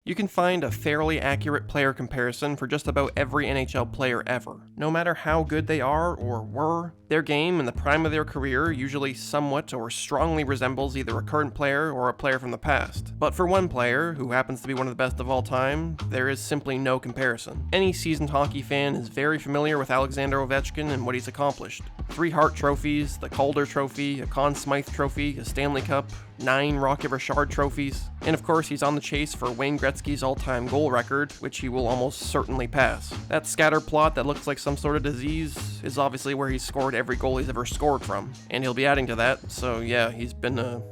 You can find a fairly accurate player comparison for just about every NHL player ever. No matter how good they are or were, their game in the prime of their career usually somewhat or strongly resembles either a current player or a player from the past. But for one player, who happens to be one of the best of all time, there is simply no comparison. Any seasoned hockey fan is very familiar with Alexander Ovechkin and what he's accomplished. 3 Hart trophies, the Calder Trophy, a Conn Smythe Trophy, a Stanley Cup, 9 Rocket Richard trophies, and of course he's on the chase for Wayne Gretzky's all-time goal record, which he will almost certainly pass. That scatter plot that looks like some sort of disease is obviously where he's scored every goal he's ever scored from, and he'll be adding to that, so yeah, he's been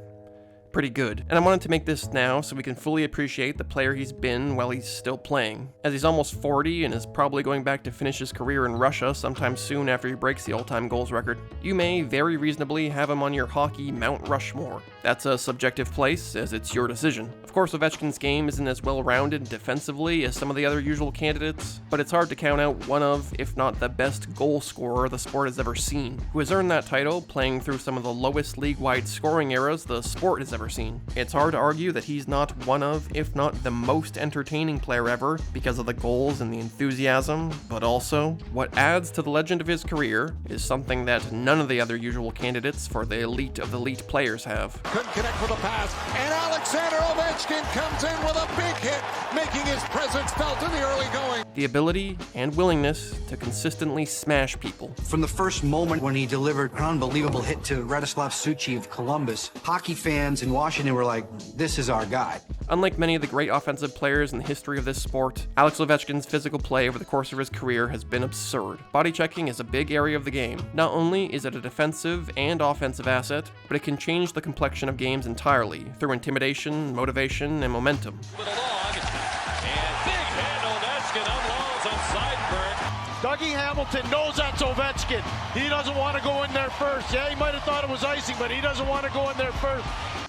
pretty good. And I wanted to make this now so we can fully appreciate the player he's been while he's still playing, as he's almost 40 and is probably going back to finish his career in Russia sometime soon after he breaks the all-time goals record. You may very reasonably have him on your hockey Mount Rushmore. That's a subjective place, as it's your decision. Of course, Ovechkin's game isn't as well-rounded defensively as some of the other usual candidates, but it's hard to count out one of, if not the best goal scorer the sport has ever seen, who has earned that title playing through some of the lowest league-wide scoring eras the sport has ever seen. It's hard to argue that he's not one of, if not the most entertaining player ever because of the goals and the enthusiasm, but also, what adds to the legend of his career is something that none of the other usual candidates for the elite of the elite players have. Couldn't connect with a pass, and Alexander Ovechkin comes in with a big hit, making his presence felt in the early going. The ability and willingness to consistently smash people. From the first moment when he delivered an unbelievable hit to Radoslav Suchy of Columbus, hockey fans in Washington were like, this is our guy. Unlike many of the great offensive players in the history of this sport, Alex Ovechkin's physical play over the course of his career has been absurd. Body checking is a big area of the game. Not only is it a defensive and offensive asset, but it can change the complexion of games entirely through intimidation, motivation, and momentum. Dougie Hamilton knows that's Ovechkin. He doesn't want to go in there first. Yeah, he might have thought it was icing, but he doesn't want to go in there first.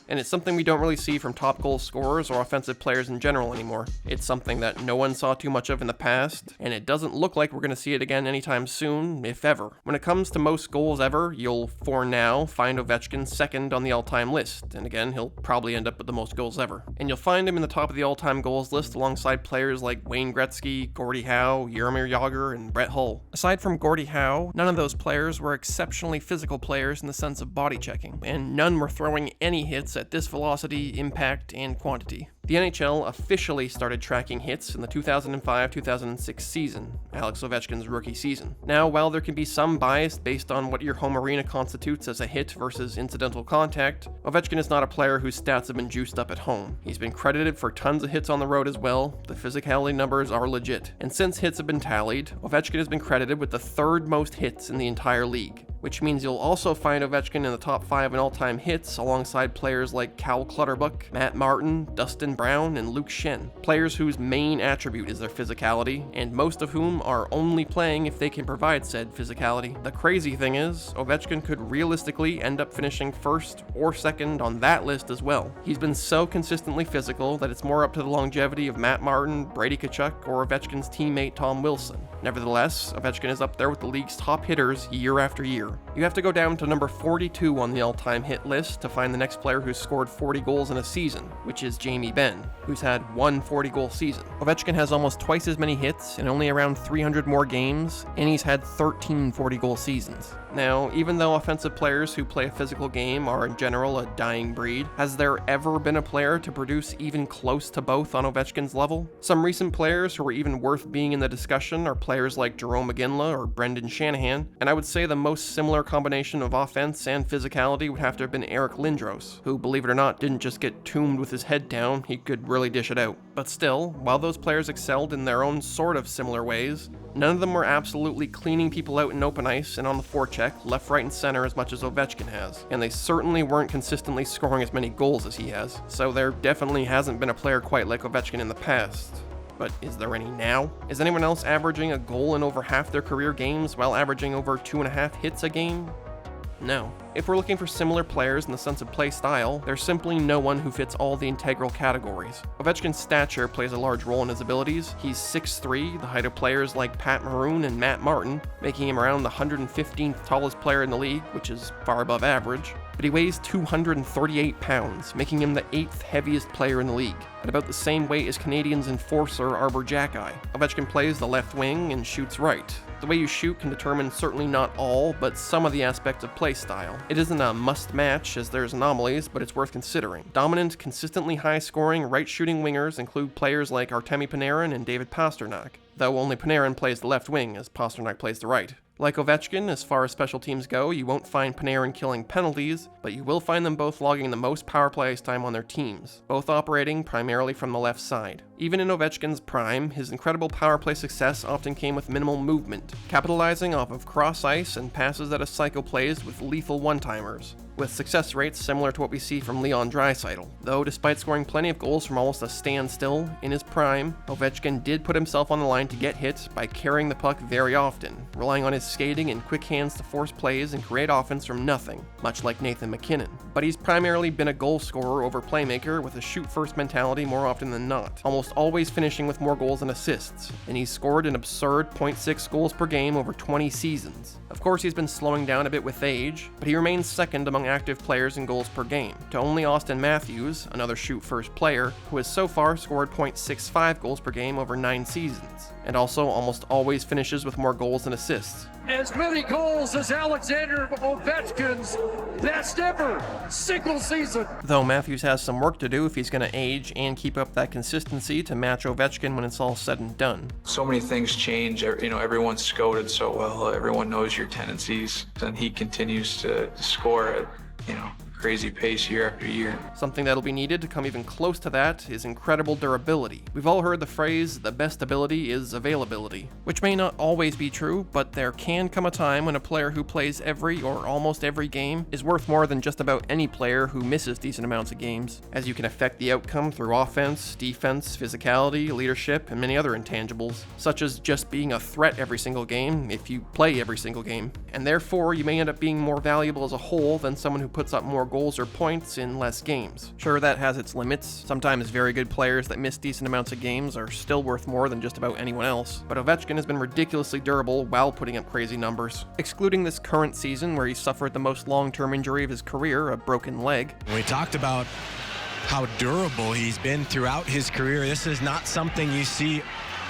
And it's something we don't really see from top goal scorers or offensive players in general anymore. It's something that no one saw too much of in the past, and it doesn't look like we're going to see it again anytime soon, if ever. When it comes to most goals ever, you'll, for now, find Ovechkin second on the all-time list, and again, he'll probably end up with the most goals ever. And you'll find him in the top of the all-time goals list alongside players like Wayne Gretzky, Gordie Howe, Jaromir Jagr, and Brett Hull. Aside from Gordie Howe, none of those players were exceptionally physical players in the sense of body checking, and none were throwing any hits at this velocity, impact, and quantity. The NHL officially started tracking hits in the 2005-2006 season, Alex Ovechkin's rookie season. Now, while there can be some bias based on what your home arena constitutes as a hit versus incidental contact, Ovechkin is not a player whose stats have been juiced up at home. He's been credited for tons of hits on the road as well. The physicality numbers are legit. And since hits have been tallied, Ovechkin has been credited with the 3rd most hits in the entire league, which means you'll also find Ovechkin in the top 5 in all-time hits alongside players like Cal Clutterbuck, Matt Martin, Dustin Brown, and Luke Schenn, players whose main attribute is their physicality, and most of whom are only playing if they can provide said physicality. The crazy thing is, Ovechkin could realistically end up finishing 1st or 2nd on that list as well. He's been so consistently physical that it's more up to the longevity of Matt Martin, Brady Tkachuk, or Ovechkin's teammate Tom Wilson. Nevertheless, Ovechkin is up there with the league's top hitters year after year. You have to go down to number 42 on the all-time hit list to find the next player who's scored 40 goals in a season, which is Jamie Benn, who's had one 40-goal season. Ovechkin has almost twice as many hits and only around 300 more games, and he's had 13 40-goal seasons. Now, even though offensive players who play a physical game are in general a dying breed, has there ever been a player to produce even close to both on Ovechkin's level? Some recent players who are even worth being in the discussion are players like Jarome Iginla or Brendan Shanahan, and I would say the most similar combination of offense and physicality would have to have been Eric Lindros, who, believe it or not, didn't just get tombed with his head down, he could really dish it out. But still, while those players excelled in their own sort of similar ways, none of them were absolutely cleaning people out in open ice and on the forecheck, left, right, and center as much as Ovechkin has, and they certainly weren't consistently scoring as many goals as he has, so there definitely hasn't been a player quite like Ovechkin in the past. But is there any now? Is anyone else averaging a goal in over half their career games while averaging over 2.5 hits a game? No. If we're looking for similar players in the sense of play style, there's simply no one who fits all the integral categories. Ovechkin's stature plays a large role in his abilities. He's 6'3", the height of players like Pat Maroon and Matt Martin, making him around the 115th tallest player in the league, which is far above average. but he weighs 238 pounds, making him the 8th heaviest player in the league, at about the same weight as Canadiens enforcer Arbor Xhekaj. Ovechkin plays the left wing and shoots right. The way you shoot can determine certainly not all, but some of the aspects of play style. It isn't a must-match, as there's anomalies, but it's worth considering. Dominant, consistently high-scoring, right-shooting wingers include players like Artemi Panarin and David Pastrnak, though only Panarin plays the left wing, as Pastrnak plays the right. Like Ovechkin, as far as special teams go, you won't find Panarin killing penalties, but you will find them both logging the most power play ice time on their teams, both operating primarily from the left side. Even in Ovechkin's prime, his incredible power play success often came with minimal movement, capitalizing off of cross ice and passes that a cycle plays with lethal one-timers, with success rates similar to what we see from Leon Draisaitl. Though despite scoring plenty of goals from almost a standstill, in his prime, Ovechkin did put himself on the line to get hit by carrying the puck very often, relying on his skating and quick hands to force plays and create offense from nothing, much like Nathan MacKinnon. But he's primarily been a goal scorer over playmaker with a shoot-first mentality more often than not, almost always finishing with more goals than assists, and he's scored an absurd 0.6 goals per game over 20 seasons. Of course, he's been slowing down a bit with age, but he remains second among active players in goals per game, to only Austin Matthews, another shoot-first player, who has so far scored 0.65 goals per game over 9 seasons, and also almost always finishes with more goals than assists. As many goals as Alexander Ovechkin's best ever single season. Though Matthews has some work to do if he's going to age and keep up that consistency to match Ovechkin when it's all said and done. So many things change, everyone's scouted so well, everyone knows your tendencies, and he continues to score at, crazy pace year after year. Something that'll be needed to come even close to that is incredible durability. We've all heard the phrase, the best ability is availability, which may not always be true, but there can come a time when a player who plays every or almost every game is worth more than just about any player who misses decent amounts of games, as you can affect the outcome through offense, defense, physicality, leadership, and many other intangibles, such as just being a threat every single game if you play every single game, and therefore you may end up being more valuable as a whole than someone who puts up more goals or points in less games. Sure, that has its limits. Sometimes very good players that miss decent amounts of games are still worth more than just about anyone else, but Ovechkin has been ridiculously durable while putting up crazy numbers. Excluding this current season where he suffered the most long-term injury of his career, a broken leg. We talked about how durable he's been throughout his career. This is not something you see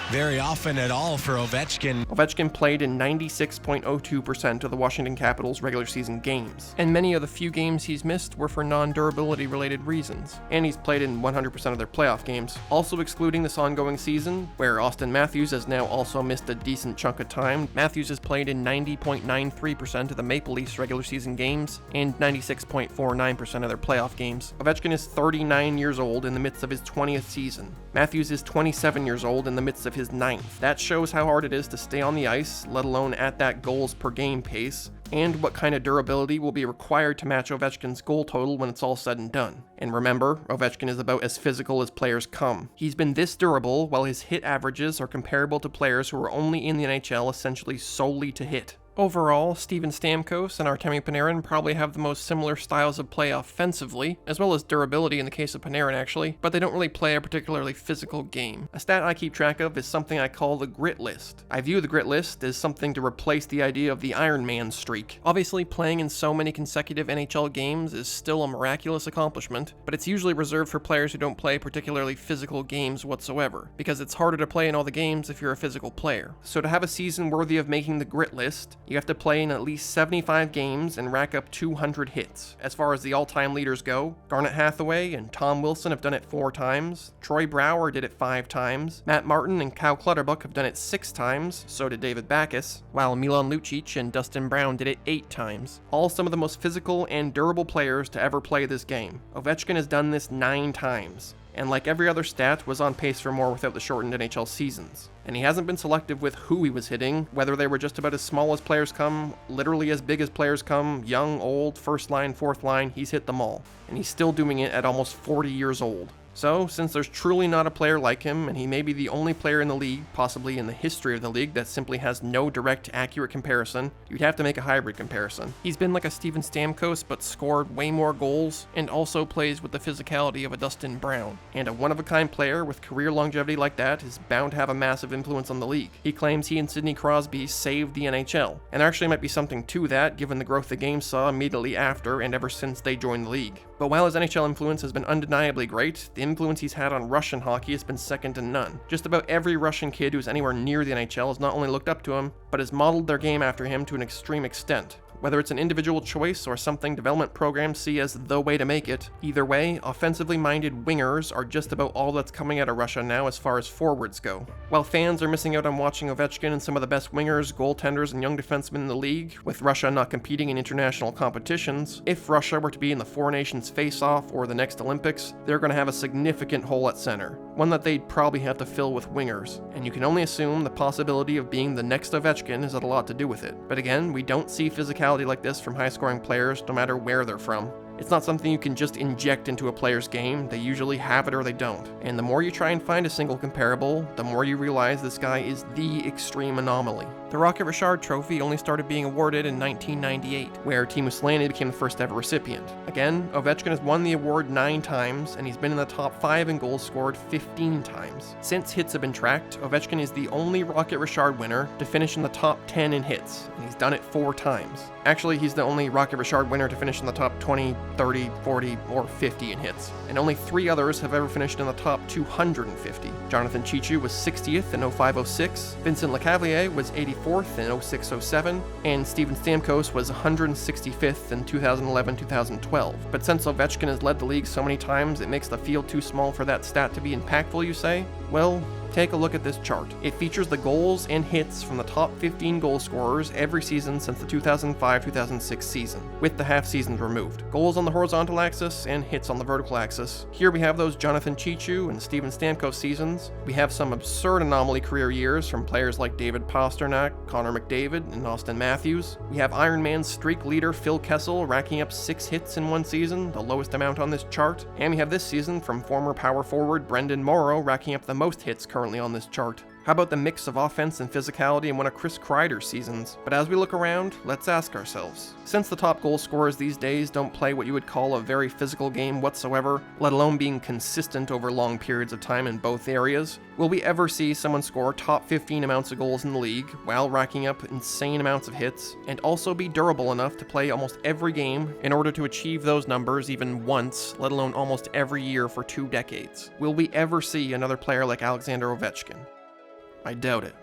very often at all for Ovechkin. Ovechkin played in 96.02% of the Washington Capitals regular season games, and many of the few games he's missed were for non-durability related reasons, and he's played in 100% of their playoff games. Also excluding this ongoing season, where Austin Matthews has now also missed a decent chunk of time, Matthews has played in 90.93% of the Maple Leafs regular season games, and 96.49% of their playoff games. Ovechkin is 39 years old in the midst of his 20th season. Matthews is 27 years old in the midst of his 9th. That shows how hard it is to stay on the ice, let alone at that goals per game pace, and what kind of durability will be required to match Ovechkin's goal total when it's all said and done. And remember, Ovechkin is about as physical as players come. He's been this durable while his hit averages are comparable to players who are only in the NHL essentially solely to hit. Overall, Steven Stamkos and Artemi Panarin probably have the most similar styles of play offensively, as well as durability in the case of Panarin actually, but they don't really play a particularly physical game. A stat I keep track of is something I call the grit list. I view the grit list as something to replace the idea of the Iron Man streak. Obviously, playing in so many consecutive NHL games is still a miraculous accomplishment, but it's usually reserved for players who don't play particularly physical games whatsoever, because it's harder to play in all the games if you're a physical player. So to have a season worthy of making the grit list, you have to play in at least 75 games and rack up 200 hits. As far as the all-time leaders go, Garnet Hathaway and Tom Wilson have done it 4 times, Troy Brouwer did it 5 times, Matt Martin and Kyle Clutterbuck have done it 6 times, so did David Backes, while Milan Lucic and Dustin Brown did it 8 times. All some of the most physical and durable players to ever play this game. Ovechkin has done this 9 times. And like every other stat, was on pace for more without the shortened NHL seasons. And he hasn't been selective with who he was hitting, whether they were just about as small as players come, literally as big as players come, young, old, first line, fourth line, he's hit them all. And he's still doing it at almost 40 years old. So, since there's truly not a player like him, and he may be the only player in the league, possibly in the history of the league, that simply has no direct, accurate comparison, you'd have to make a hybrid comparison. He's been like a Steven Stamkos, but scored way more goals, and also plays with the physicality of a Dustin Brown. And a one-of-a-kind player with career longevity like that is bound to have a massive influence on the league. He claims he and Sidney Crosby saved the NHL, and there actually might be something to that given the growth the game saw immediately after and ever since they joined the league. But while his NHL influence has been undeniably great, the influence he's had on Russian hockey has been second to none. Just about every Russian kid who's anywhere near the NHL has not only looked up to him, but has modeled their game after him to an extreme extent. Whether it's an individual choice or something development programs see as the way to make it, either way, offensively minded wingers are just about all that's coming out of Russia now as far as forwards go. While fans are missing out on watching Ovechkin and some of the best wingers, goaltenders, and young defensemen in the league, with Russia not competing in international competitions, if Russia were to be in the Four Nations face-off or the next Olympics, they're going to have a significant hole at center, one that they'd probably have to fill with wingers, and you can only assume the possibility of being the next Ovechkin has had a lot to do with it. But again, we don't see physicality like this from high-scoring players no matter where they're from. It's not something you can just inject into a player's game. They usually have it or they don't. And the more you try and find a single comparable, the more you realize this guy is the extreme anomaly. The Rocket Richard Trophy only started being awarded in 1998, where Teemu Selanne became the first ever recipient. Again, Ovechkin has won the award 9 times, and he's been in the top 5 in goals scored 15 times. Since hits have been tracked, Ovechkin is the only Rocket Richard winner to finish in the top 10 in hits, and he's done it 4 times. Actually, he's the only Rocket Richard winner to finish in the top 20, 30, 40, or 50 in hits, and only 3 others have ever finished in the top 250. Jonathan Cheechoo was 60th in 05-06, Vincent Lecavalier was 84th in 06-07, and Steven Stamkos was 165th in 2011-2012. But since Ovechkin has led the league so many times it makes the field too small for that stat to be impactful, you say? Well, take a look at this chart. It features the goals and hits from the top 15 goal scorers every season since the 2005-2006 season, with the half seasons removed. Goals on the horizontal axis and hits on the vertical axis. Here we have those Jonathan Cheechoo and Steven Stamkos seasons. We have some absurd anomaly career years from players like David Pastrnak, Connor McDavid, and Austin Matthews. We have Iron Man's streak leader Phil Kessel racking up 6 hits in one season, the lowest amount on this chart. And we have this season from former power forward Brendan Morrow racking up the most hits currently on this chart. How about the mix of offense and physicality in one of Chris Kreider's seasons? But as we look around, let's ask ourselves, since the top goal scorers these days don't play what you would call a very physical game whatsoever, let alone being consistent over long periods of time in both areas, will we ever see someone score top 15 amounts of goals in the league while racking up insane amounts of hits, and also be durable enough to play almost every game in order to achieve those numbers even once, let alone almost every year for 2 decades? Will we ever see another player like Alexander Ovechkin? I doubt it.